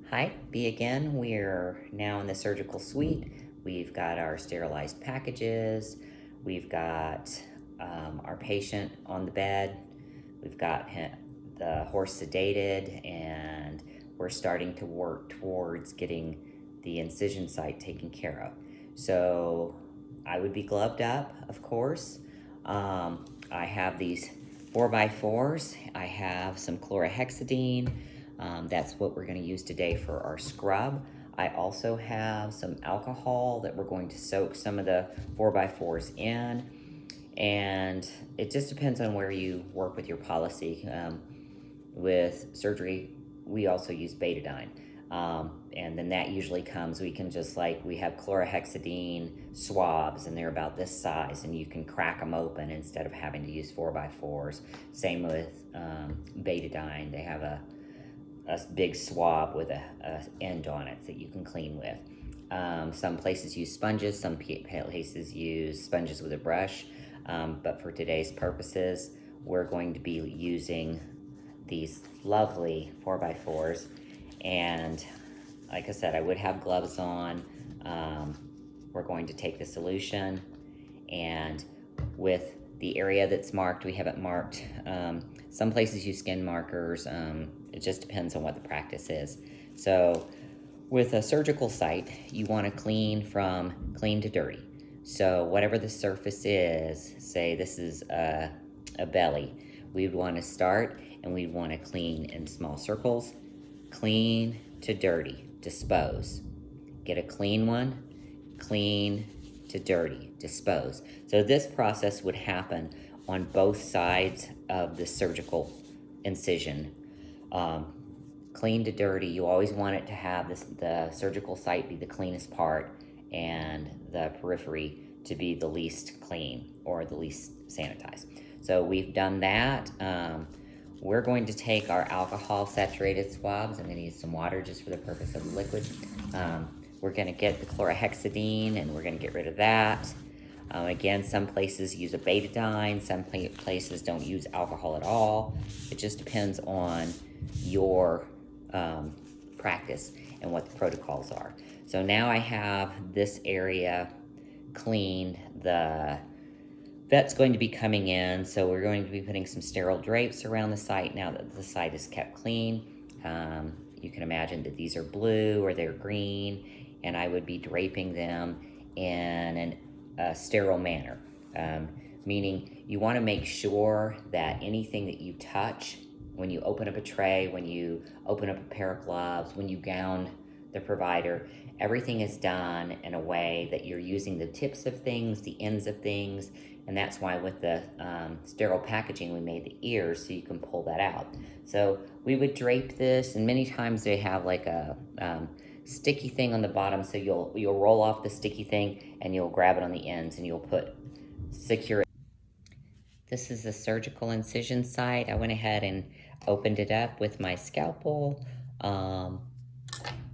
Hi, B again. We're now in the surgical suite. We've got our sterilized packages. We've got our patient on the bed. We've got the horse sedated, and we're starting to work towards getting the incision site taken care of. So I would be gloved up, of course. I have these 4x4s. I have some chlorhexidine. That's what we're going to use today for our scrub. I also have some alcohol that we're going to soak some of the 4x4s in. And it just depends on where you work with your policy. With surgery, we also use betadine. And then that usually comes, we have chlorhexidine swabs, and they're about this size, and you can crack them open instead of having to use 4x4s. Same with betadine. They have a big swab with a end on it that you can clean with. Some places use sponges, some places use sponges with a brush, but for today's purposes, we're going to be using these lovely 4x4s. And like I said, I would have gloves on. We're going to take the solution, and with the area that's marked, we have it marked. Some places use skin markers. It just depends on what the practice is. So with a surgical site, you want to clean from clean to dirty. So whatever the surface is, say this is a belly, we'd want to start and we'd want to clean in small circles. Clean to dirty, dispose. Get a clean one, clean to dirty, dispose. So this process would happen on both sides of the surgical incision. Clean to dirty, you always want it to have the surgical site be the cleanest part and the periphery to be the least clean or the least sanitized. So we've done that. We're going to take our alcohol saturated swabs. I'm going to use some water just for the purpose of the liquid. We're going to get the chlorhexidine, and we're going to get rid of that. Again, some places use a betadine, some places don't use alcohol at all. It just depends on your practice and what the protocols are. So now I have this area cleaned. The vet's going to be coming in, so we're going to be putting some sterile drapes around the site now that the site is kept clean. You can imagine that these are blue or they're green, and I would be draping them in a sterile manner, meaning you want to make sure that anything that you touch, when you open up a tray, when you open up a pair of gloves, when you gown the provider, everything is done in a way that you're using the tips of things, the ends of things, and that's why with the sterile packaging we made the ears so you can pull that out. So we would drape this, and many times they have like a sticky thing on the bottom, so you'll roll off the sticky thing and you'll grab it on the ends and you'll secure it. This is the surgical incision site. I went ahead and opened it up with my scalpel.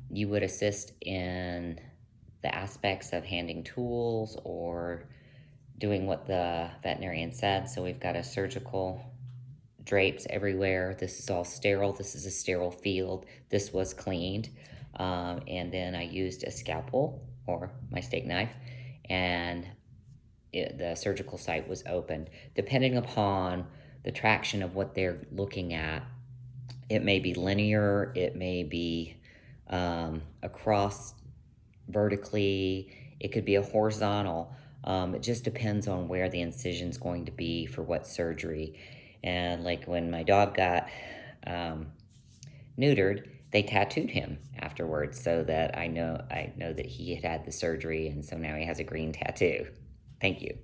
You would assist in the aspects of handing tools or doing what the veterinarian said. So we've got a surgical drapes everywhere. This is all sterile. This is a sterile field. This was cleaned. And then I used a scalpel or my steak knife, and the surgical site was opened. Depending upon the traction of what they're looking at, it may be linear, it may be across vertically, it could be a horizontal. It just depends on where the incision's going to be for what surgery. And like when my dog got neutered, they tattooed him afterwards so that I know that he had the surgery, and so now he has a green tattoo. Thank you.